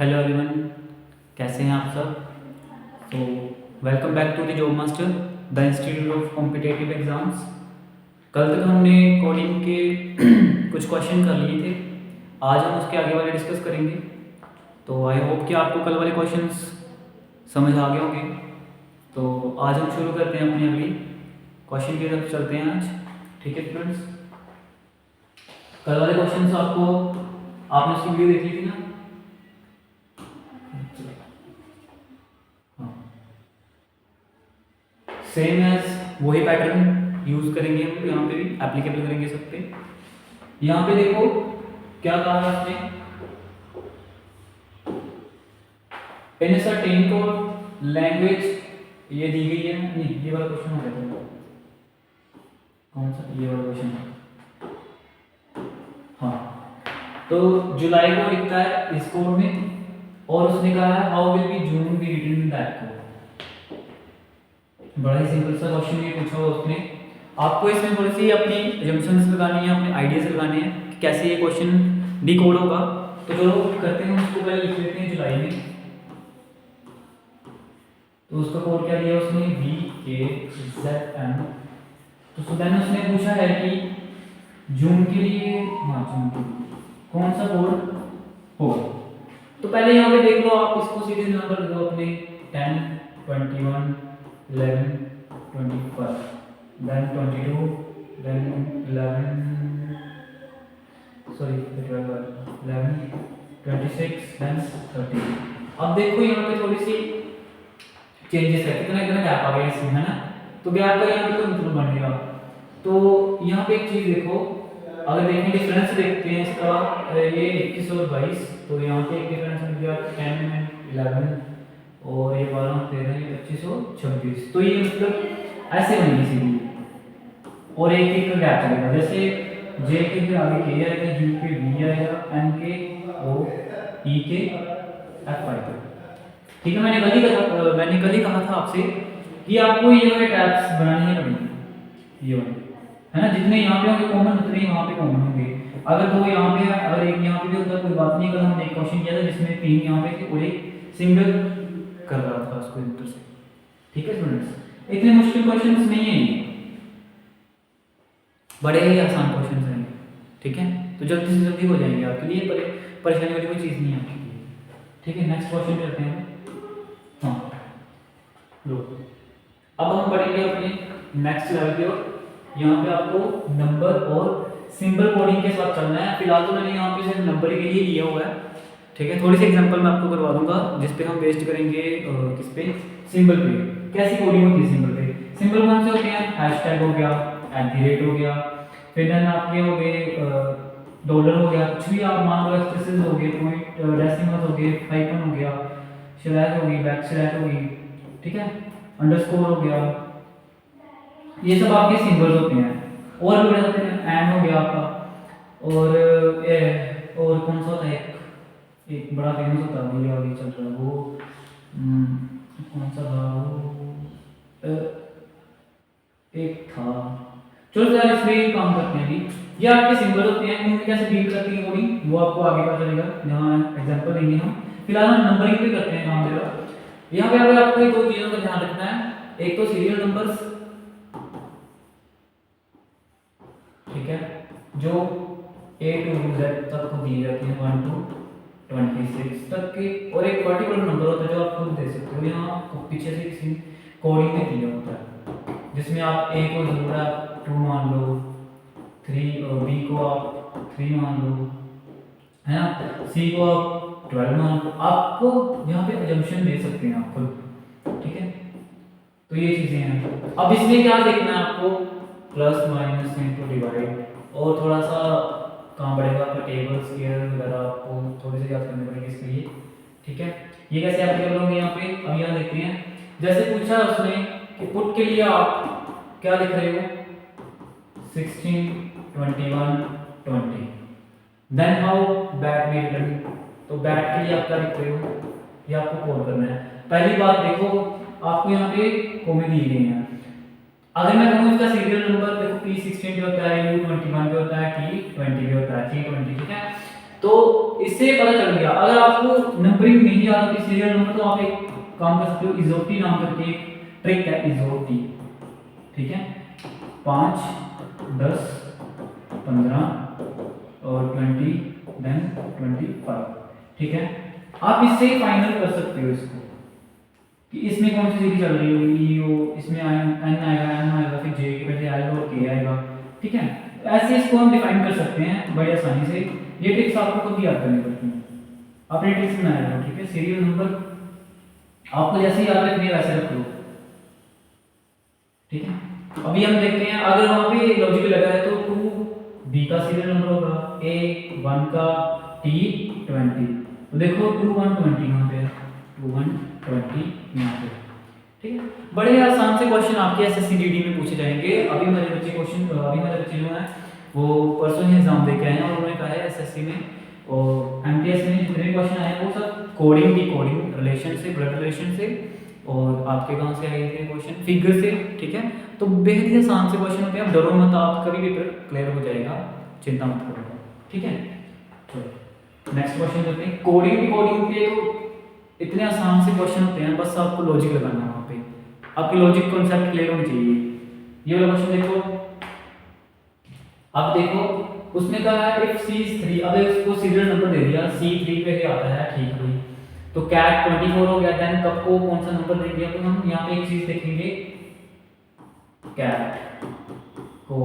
Hello everyone, कैसे हैं आप सब। तो welcome back to the job master, the institute of competitive exams. कल तक हमने कोडिंग के कुछ क्वेश्चन कर लिए थे। आज हम उसके आगे वाले डिस्कस करेंगे। तो आई होप कि आपको कल वाले क्वेश्चंस समझ आ गए होंगे। तो आज हम शुरू करते हैं अपनी अगली क्वेश्चन की तरफ चलते हैं आज। ठीक है स्टूडेंट्स, कल वाले क्वेश्चंस आपको आपने उसकी वीडियो देख ली थी ना। सेम एज वही पैटर्न यूज करेंगे हम यहाँ पे भी, एप्लीकेबल करेंगे सब पे। यहाँ पे देखो क्या कहा है उसने, इन सर्टेन को लैंग्वेज ये दी गई है। नहीं, ये वाला क्वेश्चन हो गया था। कौन सा, ये वाला क्वेश्चन। हाँ, तो जुलाई को लिखता है इस कोड में, और उसने कहा है how will be June be written in that code. बड़ा ही सिंपल सा क्वेश्चन ये पूछा हुआ उसने। आपको इसमें थोड़ी सी अपनी एजम्पशंस लगानी है, अपने आइडियाज लगाने हैं कि कैसे ये क्वेश्चन डिकोड होगा। तो चलो करते हैं, उसको पहले लिख लेते हैं जुलाई में। तो उसका कोड क्या दिया उसने, VKZM। तो देन उसने पूछा है कि जून के लिए, हाँ जून के लिए कौन सा कोड होगा। तो पहले यहाँ पे देख लो, आप इसको सीरीज नंबर दो अपने 10, 21, 11, 25, then 22, then 11, sorry 11, 26, then 30। अब देखो यहाँ पे थोड़ी सी चेंजेस है, कितना कितना गैप आ गया इसमें, है ना। तो गैप का यहाँ पे तो मतलब बनेगा। तो यहाँ पे एक चीज देखो, अगर देखें डिफरेंस देखते हैं इसका, ये 21 और 22, तो यहाँ पे एक डिफरेंस मिल गया 10 एंड 11, और ये 12, 13, 25 और 26। तो ये मतलब ऐसे बनेगी सीधी, और एक एक का गैप चलेगा। जैसे जे के फिर आगे के आएगा, यू के वी आएगा, एन के ओ, ई के एफ आएगा। ठीक है, मैंने कल ही कहा था आपसे कि आपको ये वाले टैब्स बनाने पड़ेंगे, ये वाले, है ना। जितने यहाँ पे होंगे कॉमन, उतने ही वहाँ पे कॉमन होंगे। अगर दो यहाँ पे है, अगर एक यहाँ पे भी होता है कोई बात नहीं। अगर हमने एक क्वेश्चन किया था जिसमें 3 यहाँ पे थे और एक सिंगल कर रहा था उसको इंटर से। ठीक है स्टूडेंट्स, इतने मुश्किल क्वेश्चंस नहीं है ये, बड़े ही आसान क्वेश्चंस हैं। ठीक है, तो जल्दी से जल्दी हो जाएंगे आपके लिए, परेशानी वाली कोई चीज़ नहीं है आपके लिए। ठीक है, नेक्स्ट क्वेश्चन करते हैं। हाँ लो, अब हम बढ़ेंगे अपने नेक्स्ट लेवल की ओर। यहाँ पे आपको नंबर और सिंबल कोडिंग के साथ चलना है। फिलहाल तो मैंने यहाँ पे सिर्फ नंबर के लिए लिया हुआ है। ठीक है, थोड़ी सी एग्जांपल मैं आपको करवा दूंगा जिस पे हम बेस्ड करेंगे किस पे, सिंबल पे। कैसी कोडिंग होती है सिंबल पे। सिंबल कौन से होते हैं, हैशटैग हो गया, @ हो गया, फिर देन आपके हो गए डॉलर हो गया, कुछ भी आप मान लो, एक्सप्रेसेस हो गए, पॉइंट डेसिमल हो गए, हाइफन हो गया, स्लैश हो गई, बैक स्लैश हो गई, ठीक है, अंडरस्कोर हो गया। ये सब आपके सिंबल्स होते हैं। और भी बड़े होते हैं, एन हो गया आपका, और कौन सा होता है, एक बड़ा फेमस होता है, ये आगे चल रहा है वो, कौन सा था वो, एक था। चलो यार इसमें काम करते हैं अभी। ये आपके सिंबल होते हैं, इनमें कैसे डील करती है कोडिंग वो आपको आगे पता चलेगा, जहाँ एग्जांपल देंगे हम। फिलहाल हम नंबरिंग पे करते हैं काम जरा। यहाँ पे अगर आपको दो चीज़ों का ध्यान रखना है, एक तो सीरियल नंबर्स, ठीक है, जो A to Z तक को दिए जाते हैं, 1 to 26 तक के, और एक पर्टिकुलर नंबर होता है जो आप खुद दे सकते हो। यहाँ पीछे से किसी कोडिंग में दिया होता है, जिसमें आप A को जरूर आप 2 मान लो, 3 और B को आप 3 मान लो, है ना, C को आप 12 मान लो। आपको यहाँ पे अजम्पशन दे सकते हैं आप खुद। ठीक है, तो ये चीजें हैं। अब इसमें क्या देखना है आपको, प्लस माइनस इनटू डिवाइड, और थोड़ा सा काम पड़ेगा आपका टेबल स्केयर वगैरह, आपको थोड़े से याद करने पड़ेंगे इसके लिए। ठीक है, ये कैसे आप कर लोगे यहाँ पे। अब यहाँ देखते हैं, जैसे पूछा उसने कि पुट के लिए आप क्या लिख रहे हो, 16, 21, 20, then how bat be written. तो बैट के लिए आप क्या लिख रहे हो, ये आपको कोड करना है। पहली बात देखो, आपको यहाँ पे कोमे दी गई हैं। अगर मैं कहूँ इसका सीरियल नंबर देखो, P16 पे होता है, U21 पे होता है, T20 पे होता है, T20, ठीक है। तो इससे पता चल गया। अगर आपको नंबरिंग नहीं याद होती सीरियल नंबर, तो आप एक काम कर सकते हो, इजोटी नाम करके एक ट्रिक है, इजोटी, ठीक है, 5, 10, 15 और 20 देन 25, ठीक है। आप इससे फाइनल कर सकते हो इसको कि इसमें कौन सी सीरीज चल रही होगी, इसमें एन आएगा, फिर जे के पहले एल और के आएगा, ठीक है। ऐसे इसको हम डिफाइन कर सकते हैं बड़ी आसानी से। ये ट्रिक्स आपको कभी याद करनी पड़ती है, अपने ट्रिक्स बनाया, ठीक है। सीरियल नंबर आपको जैसे याद रखनी है वैसे रख लो, ठीक है। अभी हम देखते हैं, अगर वहां पे लॉजिक लगा है तो 2 बी का सीरियल नंबर होगा, ए 1 का, टी 20, तो देखो 2 1 20 यहाँ पे, 2 1 20 यहाँ पे, ठीक है। बड़े आसान से क्वेश्चन आपके एसएससी में पूछे जाएंगे। अभी हमारे बच्चे जो हैं वो परसों ही एग्जाम दे के आए हैं, और उन्होंने कहा है एसएससी में और एमटीएस में जितने क्वेश्चन आए वो सब कोडिंग रिलेशन से, ब्लड रिलेशन से, और आपके कहाँ से आए थे क्वेश्चन, फिगर से, ठीक है। तो बेहद ही आसान से क्वेश्चन होते हैं, आप डरो मत, आपका भी पेपर क्लियर हो जाएगा, चिंता मत करो, ठीक है। तो नेक्स्ट क्वेश्चन करते हैं। कोडिंग के तो इतने आसान से क्वेश्चन होते हैं, बस आपको लॉजिक लगाना है वहाँ पे, आपकी लॉजिक कॉन्सेप्ट क्लियर होनी चाहिए। ये वाला क्वेश्चन देखो, अब देखो उसने कहा है इफ C is 3, अब इसको सीरियल नंबर दे दिया, C3 पे ही आता है, ठीक है। तो कैट 24 हो गया, देन कप को कौन सा नंबर देंगे, तो हम यहाँ पे एक चीज देखेंगे, कैट को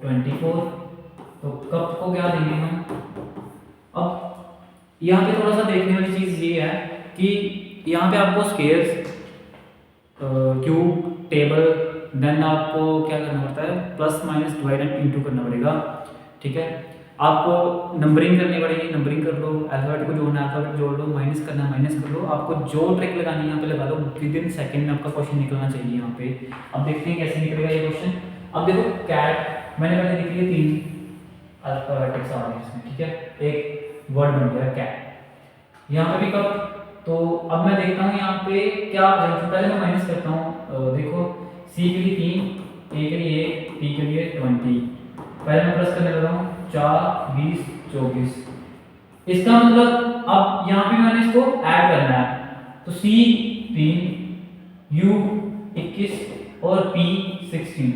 24, तो कप को क्या देंगे हम। अब यहाँ पे थोड़ा सा देखने वाली चीज ये है कि यहाँ पे आपको स्केयर्स, क्यूब, टेबल, देन आपको क्या करना पड़ता है, plus minus divide and into करना पड़ेगा, ठीक है। आपको नंबरिंग करनी पड़ेगी, नंबरिंग कर लो, अल्फाबेट को जोड़ना है अल्फाबेट जोड़ लो, माइनस करना है माइनस कर लो, आपको जो ट्रिक लगानी है यहाँ पे लगा लो, विद इन सेकंड में आपका क्वेश्चन निकलना चाहिए यहाँ पे। अब देखते हैं कैसे निकलेगा ये क्वेश्चन। अब देखो कैट मैंने पहले लिख लिया, 3 अल्फाबेटिक्स आ रहे हैं इसमें, ठीक है, एक वर्ड बन गया कैट। यहाँ पे भी कब, तो अब मैं देखता हूँ यहाँ पे क्या, पहले मैं माइनस करता हूँ, देखो सी के लिए 3, ए के लिए 1, टी के लिए 20, पहले मैं प्लस करने लगा हूँ, 4 20 24, इसका मतलब अब यहाँ पे मैंने इसको ऐड करना है, तो सी 3, यू 21 और पी 16,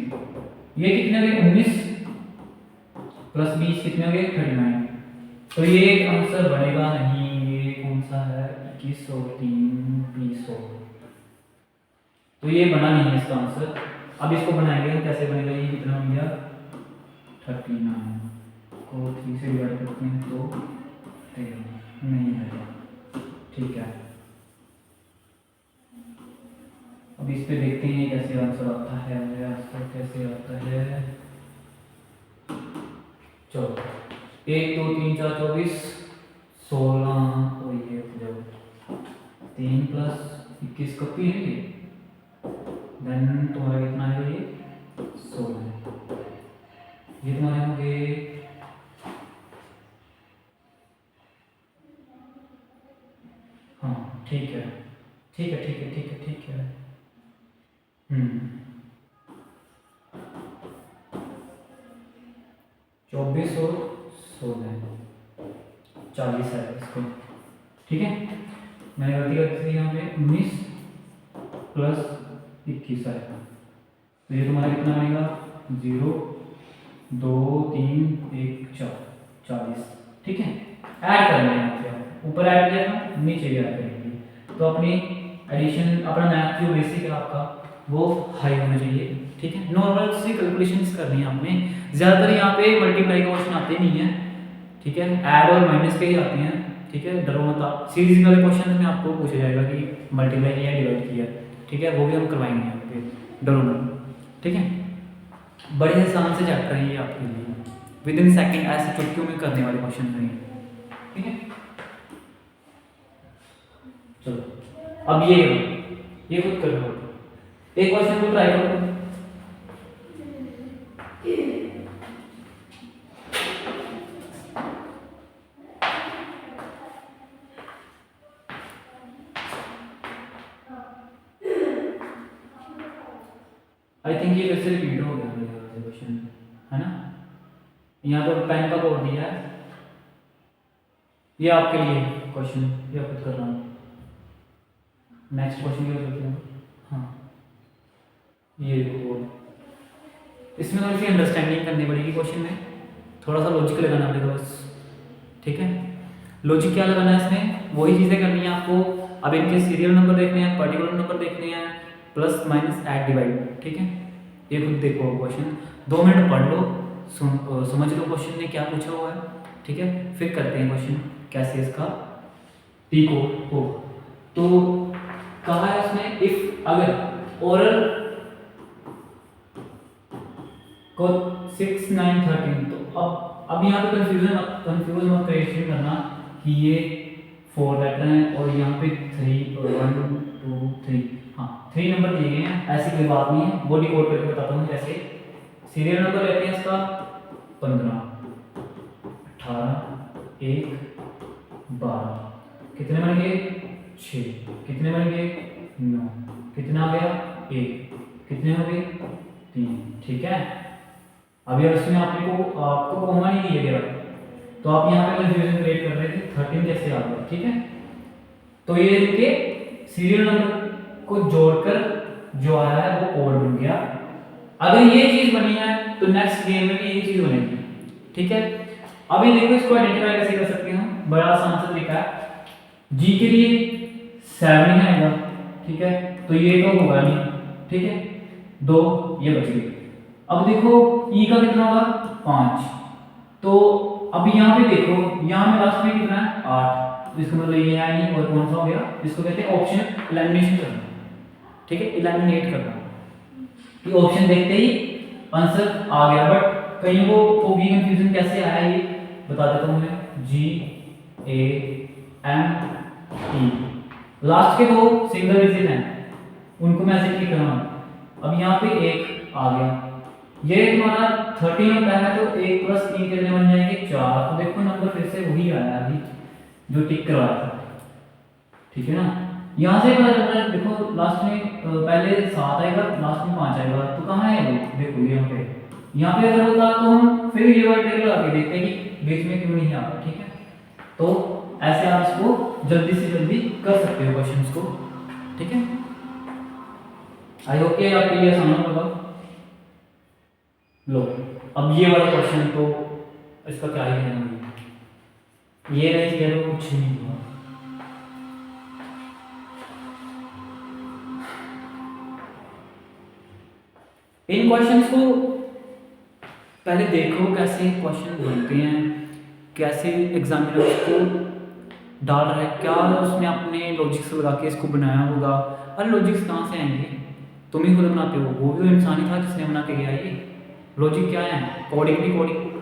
ये कितने हो गए 19 प्लस 20 कितने हो गए 39, तो ये आंसर बनेगा नहीं, ये कौन सा है 21 और 3 20, तो ये बना नहीं है इसका आंसर। अब इसको बनाएंगे हम, कैसे बनेगा, ये कितना हो गया 39 को 3 से डिवाइड करते हैं तो 13 नहीं है, ठीक है। अब इस पे देखते हैं कैसे आंसर आता है, आंसर कैसे आता है। चलो 1 2 3 4 24 16 और ये 3 प्लस 21 कॉपी है, देन तुम्हारा कितना है, ये 16, ये तुम्हारे होंगे, हाँ ठीक है ठीक है ठीक है ठीक है ठीक है, 24 और 16 40 है इसको, ठीक है। मैंने गलती कर दी यहाँ पे, 19 प्लस 21 है, तो ये तुम्हारा कितना बनेगा 0 2 3 1 4 40, ठीक है। ऐड करना है यहाँ पे, ऊपर ऐड किया था नीचे भी ऐड करेंगे, तो अपनी एडिशन, अपना मैथ जो बेसिक है आपका वो हाई होना चाहिए, ठीक है। नॉर्मल सी कैलकुलेशंस करनी है आपने, ज़्यादातर यहाँ पे मल्टीप्लाई का क्वेश्चन आते नहीं है, ठीक है, ऐड और माइनस के ही आते हैं, ठीक है। डरो मत आप, सीरीज वाले क्वेश्चन में आपको पूछा जाएगा कि मल्टीप्लाई किया डिवाइड किया, ठीक है, वो भी हम करवाएंगे यहाँ पे, डरो मत, ठीक है। बड़े आसान से चैप्टर है ये आपके लिए, विद इन सेकेंड ऐसे चुटकियों में करने वाले क्वेश्चन नहीं, ठीक है। चलो अब ये खुद कर लो, एक क्वेश्चन को ट्राई करो, आई थिंक ये फिर से रिपीट हो गया क्वेश्चन, है ना। यहाँ पर पेन का कोड दिया है, ये आपके लिए क्वेश्चन, ये खुद कर रहा हूँ। नेक्स्ट क्वेश्चन क्या करते हैं? हाँ, ये देखो, इसमें थोड़ी सी अंडरस्टैंडिंग करनी पड़ेगी क्वेश्चन में, थोड़ा सा लॉजिक लगाना पड़ेगा बस, ठीक है। लॉजिक क्या लगाना है इसमें, वही चीज़ें करनी है आपको। अब इनके सीरियल नंबर देखने हैं, पर्टिकुलर नंबर देखने हैं, प्लस माइनस ऐड डिवाइड, ठीक है। ये खुद देखो क्वेश्चन, 2 मिनट पढ़ लो, समझ लो क्वेश्चन ने क्या पूछा हुआ है, ठीक है। फिर करते हैं क्वेश्चन कैसे इसका टी को हो। तो कहा है उसने, इफ अगर ओरल को 6 9 13, तो अब यहाँ पे कंफ्यूज मत क्रिएशन करना कि ये 4 लेटर हैं और यहाँ पे 3 और 1 2 3, हाँ 3 नंबर दिए गए हैं, ऐसी कोई बात नहीं है, वो डिकोड करके बताता हूँ। जैसे सीरियल नंबर रहते हैं इसका 15 18 1 12, कितने बन गए 6, कितने बन गए 9, कितना आ गया 1, कितने हो गए 3, ठीक है। अभी इसमें आपको कॉमन ही दिया गया, तो आप यहाँ पे कंफ्यूजन क्रिएट कर रहे थे 13 कैसे आ गया, ठीक है। तो ये इनके सीरियल नंबर को जोड़कर जो आया है वो कोड बन गया। अगर ये चीज बनी है तो नेक्स्ट गेम में भी ये चीज बनेगी, ठीक है। अभी देखो इसको आइडेंटिफाई कैसे कर सकते हैं, बड़ा आसान सा तरीका है। जी के लिए 7 ही आएगा, ठीक है, तो ये तो होगा नहीं, ठीक है, 2 ये बच गए। अब देखो ई का कितना होगा 5, तो अब यहाँ पे देखो, यहाँ में लास्ट में कितना है 8, तो इसका मतलब ये है नहीं, और कौन सा हो गया, इसको कहते हैं ऑप्शन एलिमिनेशन करना, ठीक है, एलिमिनेट करना। कि ऑप्शन देखते ही आंसर आ गया, बट कहीं वो होगी कंफ्यूजन कैसे आया ये बता देता हूँ मैं। जी ए एम ई, लास्ट के 2 सिंगल डिजिट हैं, उनको मैं ऐसे क्लिक कर रहा हूँ। अब यहाँ पे 1 आ गया, ये तुम्हारा 13 होता है, तो 1 प्लस 3 कितने बन जाएंगे 4, तो देखो नंबर फिर से वही आया अभी जो टिक करवाया था, ठीक है ना। यहाँ से पता चल रहा है, देखो लास्ट में पहले 7 आएगा, लास्ट में 5 आएगा, तो कहाँ है वो, देखो यहाँ पे अगर होता तो हम फिर ये वाला ट्रिक लगा के देखते हैं कि बीच में क्यों नहीं आ रहा, ठीक है। तो ऐसे आप इसको जल्दी से जल्दी कर सकते हो क्वेश्चंस को, ठीक है। आई होप कि आपके लिए आसान होगा। लो अब ये वाला क्वेश्चन, तो इसका क्या ही कहना, ये नहीं किया तो कुछ नहीं हुआ। इन क्वेश्चंस को पहले देखो कैसे क्वेश्चन बनते हैं, कैसे एग्जामिनर इसको डाल रहा है, क्या उसने अपने लॉजिक्स लगा के इसको बनाया होगा। अरे लॉजिक्स कहाँ से आएंगे, तुम ही खुद बनाते हो, वो भी तो इंसान ही था जिसने बना के गया ये। लॉजिक क्या है, कोडिंग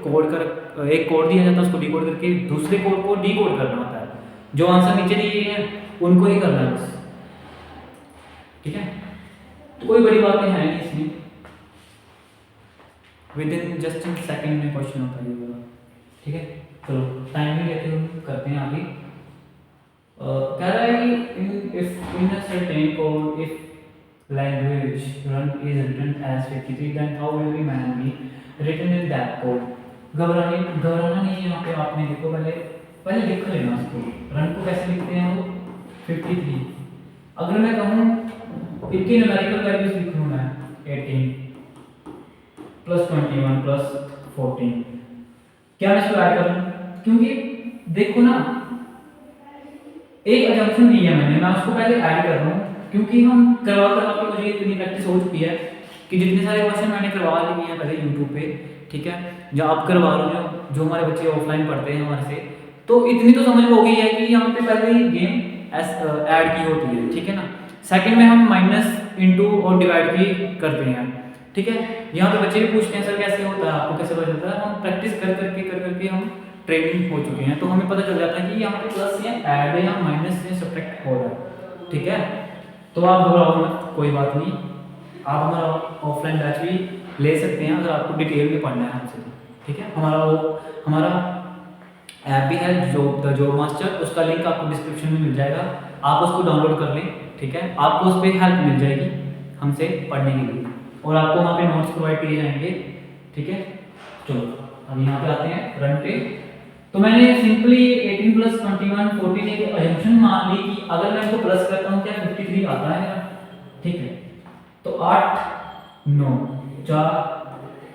कोड कर, एक कोड दिया जाता है उसको डिकोड करके दूसरे कोड को डिकोड करना होता है, जो आंसर नीचे दिए हैं उनको ही करना है बस, ठीक है। तो कोई बड़ी बातें हैं नहीं इसमें, with in just in second में क्वेश्चन होता है ये, ठीक है। चलो टाइम नहीं लेते हुए करते हैं आगे। कह रहा है कि if in a certain code if language run is written as 53, then how will the man be written in that code। घबराना नहीं है यहाँ पे, आपने देखो पहले लिख लेना उसको, रन को कैसे लिखते हैं वो 53। अगर मैं कहूँ इनकी न्यूमेरिकल वैल्यूज लिख लूँ मैं 18 प्लस 21 प्लस 14, क्या मैं इसको ऐड कर लूँ, क्योंकि देखो ना एक अजम्पशन दी है मैं उसको पहले ऐड कर रहा हूँ, क्योंकि हम करवा के मुझे इतनी प्रैक्टिस हो चुकी है कि जितने सारे क्वेश्चन मैंने करवा लिए हैं पहले यूट्यूब पे, ठीक है, जो आप करवा रहे हो, जो हमारे बच्चे ऑफलाइन पढ़ते हैं हमारे से, तो इतनी तो समझ हो गई है कि यहाँ पे पहले ही गेम ऐड की होती है, ठीक है ना। सेकंड में हम माइनस इंटू और डिवाइड भी करते हैं, ठीक है। यहाँ पे बच्चे भी पूछते हैं सर कैसे होता है, आपको कैसे पता चलता है, हम प्रैक्टिस कर करके हम ट्रेनिंग हो चुके हैं, तो हमें पता चल जाता है कि यहाँ पे प्लस या ऐड है या माइनस या सब्ट्रैक्ट हो रहा है, ठीक है। तो आप घबराओ मत, कोई बात नहीं, आप हमारा ऑफलाइन बैच भी ले सकते हैं अगर आपको डिटेल में पढ़ना है हमसे, ठीक है। हमारा ऐप भी है द जॉब मास्टर, उसका लिंक आपको डिस्क्रिप्शन में मिल जाएगा, आप उसको डाउनलोड कर लें, ठीक है। आपको उस पर हेल्प मिल जाएगी हमसे पढ़ने के लिए, और आपको वहाँ पे नोट्स प्रोवाइड किए जाएंगे, ठीक है। चलो अब यहाँ पे आते हैं रन पे। तो मैंने सिंपली 18 प्लस 21 14 एक अजम्पशन मान ली कि अगर मैं इसको प्लस करता हूँ क्या 53 आता है मेरा, ठीक है। तो 8 9 4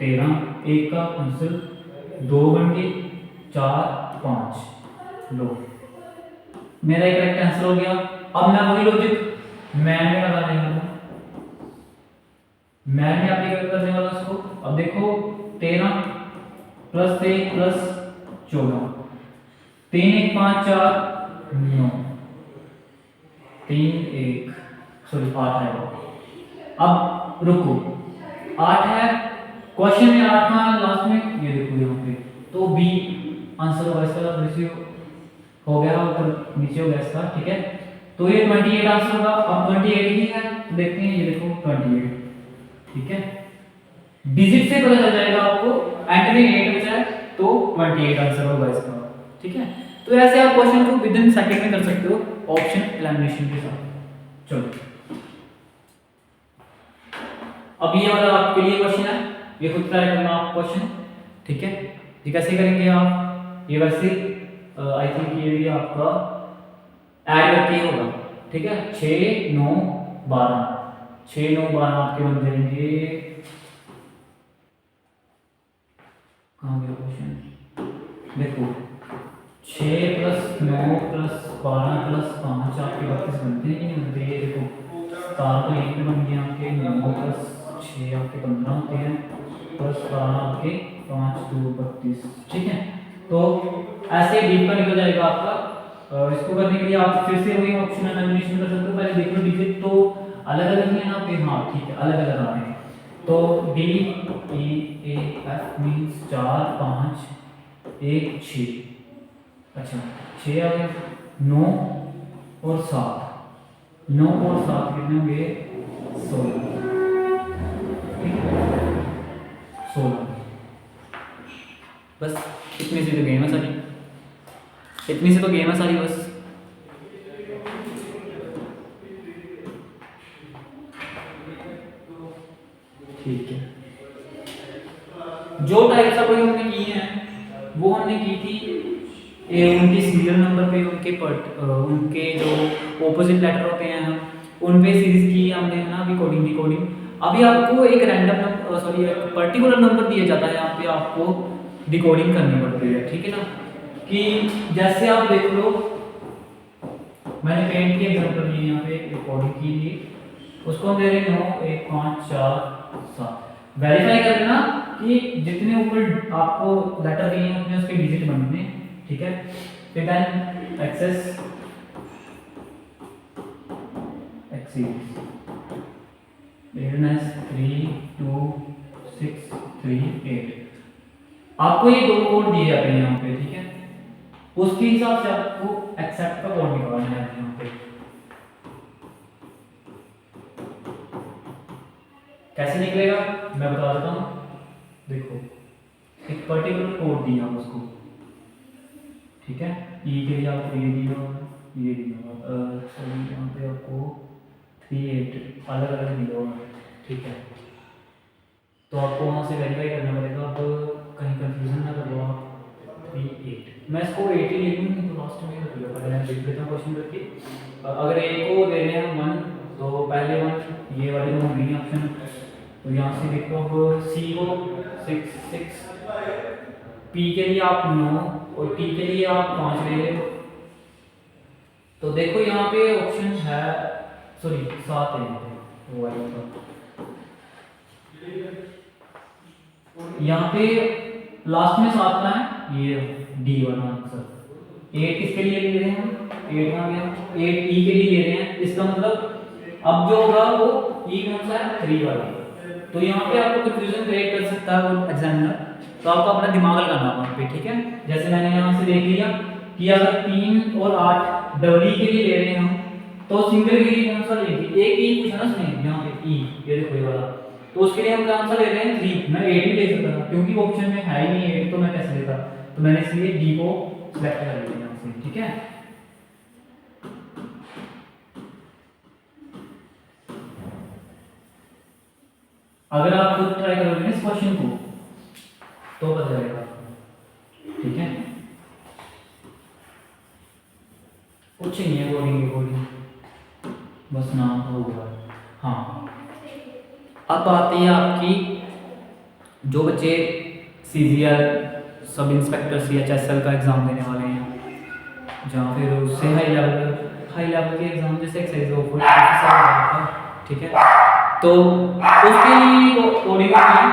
13 एक का आंसर 2 बन गए, 4 5 लो, मेरा एक करेक्ट आंसर हो गया। अब मैं वही लॉजिक मैन में लगाने वाला हूँ, मैन में एप्लीकेट करने वाला इसको। अब देखो 13 प्लस 1 प्लस 14, 3 1 5 4 9, 3 1 सॉरी 8 है। अब रुको 8 है, क्वेश्चन में 8 था लास्ट में, ये देखो यहाँ पे, तो बी आंसर होगा इसका, रिसीव हो गया ऊपर नीचे हो गया इसका, ठीक है। तो ये 28 आंसर होगा। अब 28 ही है तो देखते हैं, ये देखो 28, ठीक है। डिजिट से पता चल जाएगा आपको, एंट्री 8 बचा है तो 28 आंसर होगा इसका, ठीक है। तो ऐसे आप क्वेश्चन को विद इन सेकंड में कर सकते हो ऑप्शन एलिमिनेशन के साथ। चलो अब ये वाला आपके लिए क्वेश्चन है, ये खुद ट्राई करना आप क्वेश्चन, ठीक है। ये कैसे करेंगे आप, ये वैसे आई थिंक ये भी आपका ऐड करके होगा, ठीक है। 6 9 12, 6 9 12 आपके बन जाएंगे, कहाँ गया क्वेश्चन, देखो 6 प्लस 9 प्लस 12 प्लस 5 आपके 32 बनते हैं कि नहीं बनते, ये देखो 4 तो यहीं पे बन गए आपके, 9 प्लस 6 आपके 15 होते हैं, प्लस 12 आपके 5 2 32, ठीक है। तो ऐसे डीप का निकल जाएगा आपका। इसको करने के लिए आप फिर से वही ऑप्शन एलिमिनेशन कर सकते हो। पहले देख लो डिजिट तो अलग अलग ही है ना पे, हाँ ठीक है अलग अलग आ रहे हैं। तो D E A F means 4 5 1 6, अच्छा 6 आ गया, 9 और 7, 9 और 7 कितने होंगे 16, ठीक है 16। बस इतनी सी तो गेम है सारी, इतनी सी तो गेम है सारी बस। ठीक है, जो टाइप्स ऑफ हमने की हैं वो हमने की थी उनके सीरियल नंबर पे, उनके जो ऑपोजिट लेटर होते हैं हम उन पे सीरीज की हमने है ना, अभी कोडिंग डिकोडिंग। अभी आपको एक रैंडम सॉरी एक पर्टिकुलर नंबर दिया जाता है, यहाँ पे आपको डिकोडिंग करनी पड़ती है, ठीक है ना। कि जैसे आप देख लो, मैंने पेंट की एग्जांपल ली यहाँ पे रिकॉर्डिंग की थी, उसको हम दे रहे हैं 9 1 5 4 7। वेरीफाई कर लेना कि जितने ऊपर आपको लेटर दिए हैं उतने उसके डिजिट बनने हैं, ठीक है। फिर देन एक्सेस एक्सीड एडनेस 3 2 6 3 8। आपको ये दो कोड दिए जाते हैं यहाँ पे, ठीक है। उसके हिसाब से आपको एक्सेप्ट का कोड निकालना है यहाँ पे। कैसे निकलेगा मैं बता देता हूँ, देखो एक पर्टिकुलर कोड दिया उसको, ठीक है। ई के लिए आपको ये दिया, ये दिया सॉरी यहाँ पे आपको 3 8 अलग अलग दिया होगा, ठीक है। तो आपको वहाँ से वेरीफाई करना पड़ेगा, अब कहीं कंफ्यूजन ना करो आप। 3 8 मैं इसको 8 ही लिखूँ, नहीं तो लास्ट में कर लिया, पहले मैं लिख देता हूँ क्वेश्चन करके। अगर ए को दे रहे हैं 1 तो पहले 1 ये वाले दो ग्रीन ऑप्शन, तो यहाँ से देखो अब सी को 6 6, पी के लिए आप 9 और टी के लिए आप 5 ले रहे हो। तो देखो यहाँ पे ऑप्शन है, सॉरी 7 है वो वाला, यहाँ पे लास्ट में 7 का है, ये डी वाला आंसर। 8 किसके लिए ले रहे हैं हम, 8 आ गया, 8 ई के लिए ले रहे हैं, इसका मतलब अब जो होगा वो ई कौन सा है 3 वाला। तो यहाँ पे आपको कंफ्यूजन क्रिएट कर सकता है वो एग्जामिनर, तो आपको अपना दिमाग लगाना वहाँ पे, ठीक है। जैसे मैंने यहाँ से देख लिया कि अगर 3 और 8 डबल ई के लिए ले रहे हैं हम, तो सिंगल के लिए कौन सा लेंगे, एक ई पूछा ना उसने यहाँ पे ई, ये देखो ये वाला, तो उसके लिए हम कौन सा ले रहे हैं 3। मैं 8 भी ले सकता था क्योंकि ऑप्शन में है ही नहीं 8, तो मैं कैसे लेता, तो मैंने इसलिए डी को सिलेक्ट कर लिया यहाँ से, ठीक है। अगर आप खुद ट्राई करोगे इस क्वेश्चन को तो पता चलेगा, ठीक है। कुछ नहीं है, कोडिंग बस नाम होगा। हाँ, अब आती है आपकी जो बच्चे CGL सब इंस्पेक्टर CHSL का एग्ज़ाम देने वाले हैं, जहाँ फिर उससे हाई लेवल के एग्ज़ाम जैसे एक्साइज ऑफिसर, ठीक है, तो उसके लिए कोडिंग होती है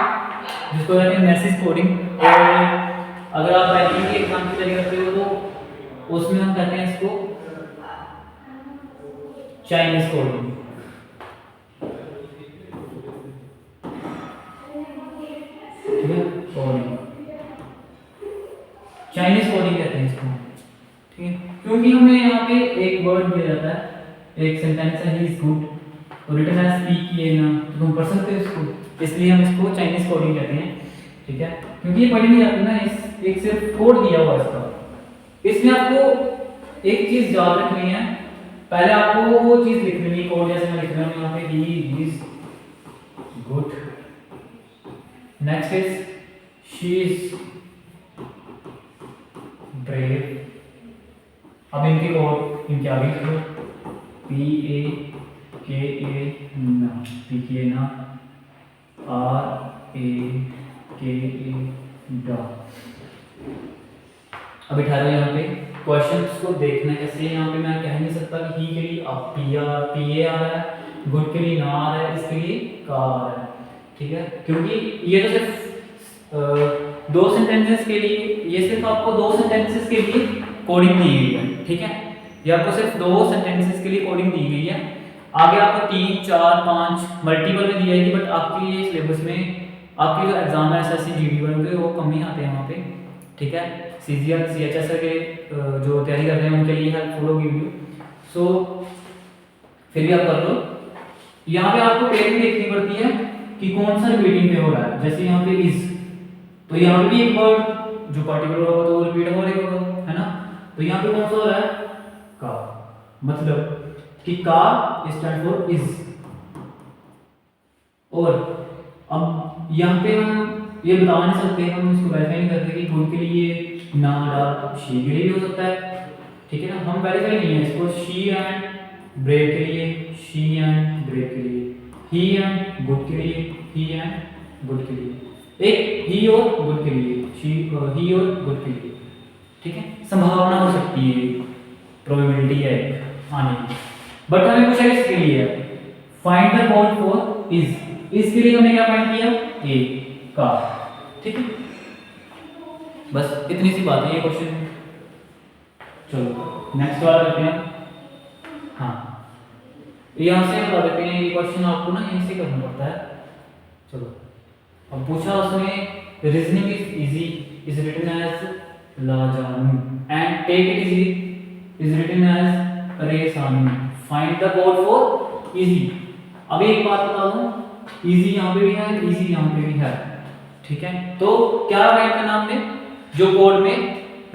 जिसको कहते हैं मैसेज कोडिंग। और अगर आप बैंकिंग के एग्ज़ाम की तैयारी करते हो तो उसमें हम कहते हैं इसको चाइनीज कोडिंग। ठीक है, कोडिंग चाइनीज कोडिंग कहते हैं इसको। ठीक है, क्योंकि हमें यहाँ पे एक वर्ड दिया जाता है, एक सेंटेंस है ही इज गुड, तो रिटन एज स्पीक किए ना तो तुम पढ़ सकते हो इसको, इसलिए हम इसको चाइनीज कोडिंग कहते हैं। ठीक है, क्योंकि ये पढ़ी नहीं जाती ना, इस एक सिर्फ कोड दिया हुआ इसका। इसमें आपको एक चीज याद रखनी है, पहले आपको वो चीज लिखनी है, कोड जैसे मैं लिख रहा हूँ यहाँ पे he is good, next is she is brave. अब इनके कोड इनके आगे लिखो, PAKA ना, PKA ना, RAKA डा। अब बिठा रहे यहाँ पे क्वेश्चंस को देखना कैसे। यहाँ पे मैं कह नहीं सकता कि ही के लिए अब PA आ रहा है, गुड के लिए ना आ रहा है, इसके लिए का आ रहा है। ठीक है, क्योंकि ये तो सिर्फ दो सेंटेंसेस के लिए, ये सिर्फ आपको दो सेंटेंसेस के लिए कोडिंग दी गई है। ठीक है, ये आपको सिर्फ दो सेंटेंसेस के लिए कोडिंग दी गई है। आगे आपको 3, 4, 5 मल्टीपल में दी जाएगी, बट आपकी ये सिलेबस में आपके जो एग्जाम है SSC GD1 के वो कम ही आते हैं वहाँ पे। ठीक है, CGL CHSL के जो तैयारी कर रहे हैं उनके लिए हेल्पफुल होगी वीडियो, सो फिर भी आप कर लो। यहाँ पे आपको पेयरिंग देखनी पड़ती है कि कौन सा रिपीटिंग पे हो रहा है। जैसे यहाँ पे इज, तो यहाँ पे भी एक वर्ड जो पर्टिकुलर होगा तो वो रिपीट हो रहा होगा, है ना। तो यहाँ पे कौन सा हो रहा है, का, मतलब कि का स्टैंड फॉर इज। और अब यहाँ पे हम ये बता नहीं सकते, हम इसको वेरीफाई नहीं करते कि गुड के लिए ना डा, शी के लिए भी हो सकता है। ठीक है ना, हम वेरीफाई नहीं है इसको। शी एंड ब्रेव के लिए, शी एंड ब्रेव के लिए, ही एंड गुड के लिए, ही एंड गुड के लिए, एक ही और गुड के लिए, ही और गुड के लिए। ठीक है, संभावना हो सकती है, प्रोबेबिलिटी है आने की, बट हमें पूछा इसके लिए find the code for is. इसके लिए हमने क्या फाइंड किया, ए का। ठीक है, बस इतनी सी बात है ये क्वेश्चन। चलो नेक्स्ट वाला करते हैं। हाँ, यहाँ से बता देते हैं, ये क्वेश्चन आपको ना यहीं से करना पड़ता है। चलो, अब पूछा उसने reasoning is easy is written as लाजानू and take it easy is written as रेसानू, find the code for easy. अब एक बात बता दूं, इजी यहाँ पे भी है, इजी यहाँ पे भी है। ठीक है, तो क्या राइट करना हमने, जो कोड में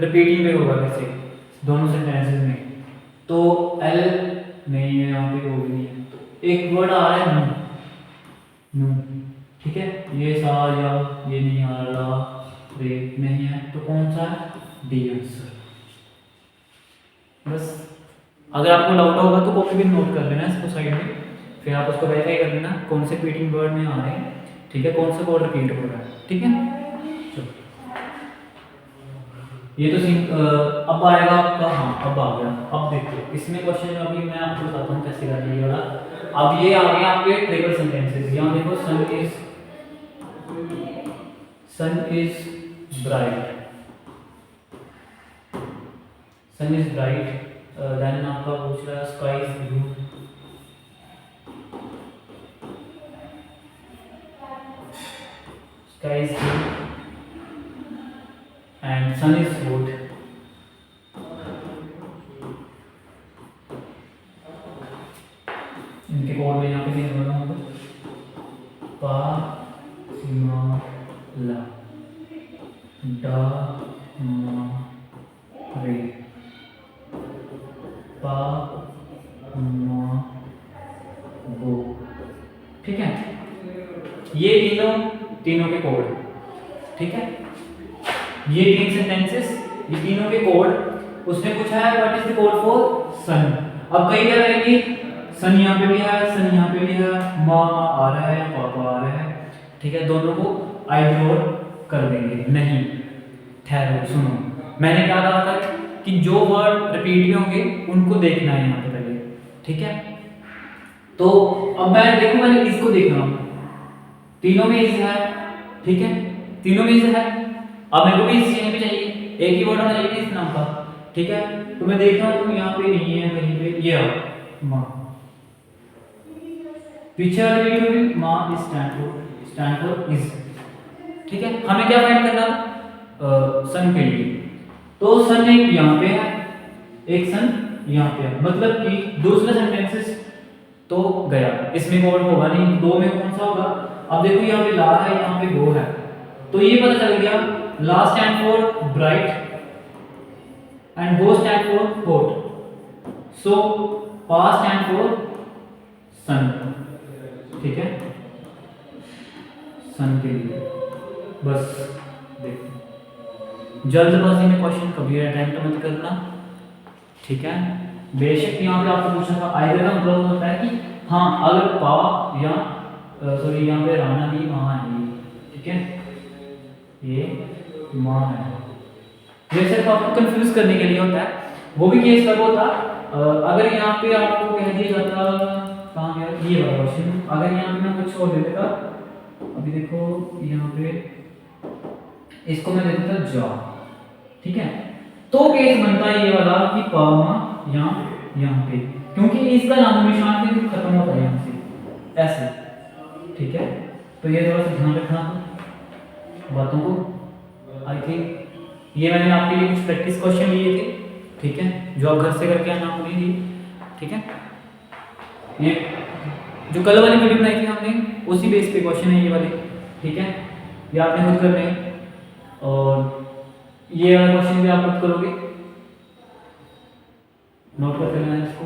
रिपीटिंग में होगा वैसे दोनों सेंटेंसेस में, तो एल नहीं है यहाँ पे, वो भी नहीं है, तो एक वर्ड आ रहा है नू। ठीक है, ये सा या ये नहीं आ रहा, रे नहीं है, तो कौन सा है, डी आंसर। बस अगर आपको डाउट होगा तो कॉपी भी नोट कर लेना इसको साइड में, फिर आप उसको वेरीफाई कर लेना कौन से रिपीटिंग वर्ड में आ रहे हैं। ठीक है, कौन सा कोड रिपीट हो रहा है। ठीक है, चलो ये तो अब आएगा आपका, हाँ अब आ गया। अब देखो इसमें क्वेश्चन अभी मैं आपको बताता हूँ कैसे करना है वाला। अब ये आ गया आपके ट्रिपल सेंटेंसेस। यहाँ देखो, sun is bright, sun is bright, then आपका पूछ रहा है sky is blue, sky is blue and sun is hot. इनके कोड में यहाँ पे नहीं होगा, हम पा मा ला डा मा रे पा मा गो। ठीक है, ये तीनों के कोड। ठीक है, ये तीन सेंटेंसेस, ये तीनों के कोड। उसने पूछा है what is the code for sun. अब कई क्या करेंगे, सन यहाँ पे भी है, सन यहाँ पे भी है, माँ आ रहा है, पापा आ रहा है, ठीक है, दोनों को आइग्नोर कर देंगे। नहीं, ठहरो सुनो, मैंने क्या कहा था कि जो वर्ड रिपीट में होंगे उनको देखना है यहाँ पे पहले, ठीक है। तो अब मैं देखो, मैंने इसको देख रहा हूँ, तीनों में इज है, ठीक है, तीनों में इज है। अब मेरे को भी इस भी चाहिए, एक ही वर्ड होना चाहिए इस नाम का, ठीक है। तो मैं देख रहा हूँ यहाँ पे नहीं है, कहीं पे ये माँ, पीछे वाले वीडियो में माँ इज स्टैंड फॉर इज, ठीक है। हमें क्या फाइंड करना, सन के लिए, तो सन एक यहाँ पे है, एक सन यहाँ पे है, मतलब कि दूसरा सेंटेंसेस तो गया, इसमें वर्ड होगा नहीं, दो में कौन सा होगा। अब देखो यहाँ पे ला है, यहाँ पे गो है, तो ये पता चल गया, ला स्टैंड फॉर ब्राइट एंड गो स्टैंड फॉर हॉट, सो पा स्टैंड फॉर सन, ठीक है, सन के लिए। बस देखो, जल्दबाजी में क्वेश्चन कभी अटेम्प्ट मत करना, ठीक है। बेशक यहाँ पे आपको पूछा था, आइदर का मतलब होता है कि हाँ अगर पा या सॉरी यहाँ पे राना भी माँ है, ठीक है, ये माँ है, ये सिर्फ आपको कंफ्यूज करने के लिए होता है। वो भी केस कब होता, अगर यहाँ पे आपको कह दिया जाता, कहाँ गया ये वाला क्वेश्चन, अगर यहाँ पे मैं कुछ और दे देता, अभी देखो यहाँ पे इसको मैं दे देता जा, ठीक है, तो केस बनता है ये वाला कि पामा यहाँ पे, क्योंकि इसका नाम निशान भी खत्म होता है यहाँ से ऐसे, ठीक है। तो ये थोड़ा सा ध्यान रखना बातों को। आई थिंक ये मैंने आपके लिए कुछ प्रैक्टिस क्वेश्चन लिए थे, ठीक है, जो आप घर से करके आना पूरी थी, ठीक है। ये जो कल वाली वीडियो बनाई थी हमने, उसी बेस पे क्वेश्चन है ये वाले, ठीक है, ये आपने खुद करने हैं, और ये वाला क्वेश्चन भी आप खुद करोगे, नोट कर लेना है इसको,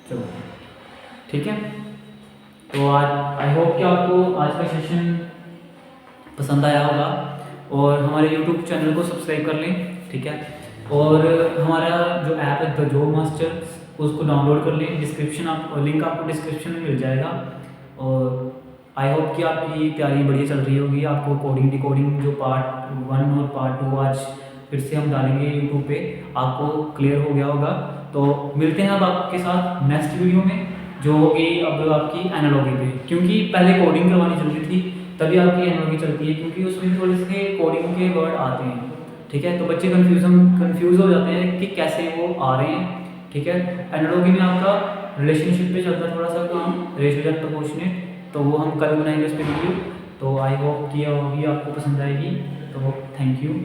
चलो ठीक है। तो आज आई होप कि आपको आज का सेशन पसंद आया होगा, और हमारे यूट्यूब चैनल को सब्सक्राइब कर लें, ठीक है, और हमारा जो ऐप है द जॉब मास्टर, उसको डाउनलोड कर लें, डिस्क्रिप्शन आप लिंक आपको डिस्क्रिप्शन में मिल जाएगा। और आई होप कि आपकी तैयारी बढ़िया चल रही होगी, आपको कोडिंग डिकोडिंग जो पार्ट 1 और पार्ट 2 आज फिर से हम डालेंगे यूट्यूब पे, आपको क्लियर हो गया होगा। तो मिलते हैं अब आपके साथ नेक्स्ट वीडियो में, जो होगी अब आपकी एनालॉगी पे, क्योंकि पहले कोडिंग करवानी चल रही थी, तभी आपकी एनालॉगी चलती है, क्योंकि उसमें थोड़े से कोडिंग के वर्ड आते हैं, ठीक है। तो बच्चे कंफ्यूज हो जाते हैं कि कैसे वो आ रहे हैं, ठीक है। एनालॉगी में आपका रिलेशनशिप पे चलता है थोड़ा सा काम, रेशियो दैट प्रोपोर्शनेट, तो वो हम कल बनाएंगे उस पर वीडियो। तो आई होप कि ये आपको पसंद आएगी, तो थैंक यू।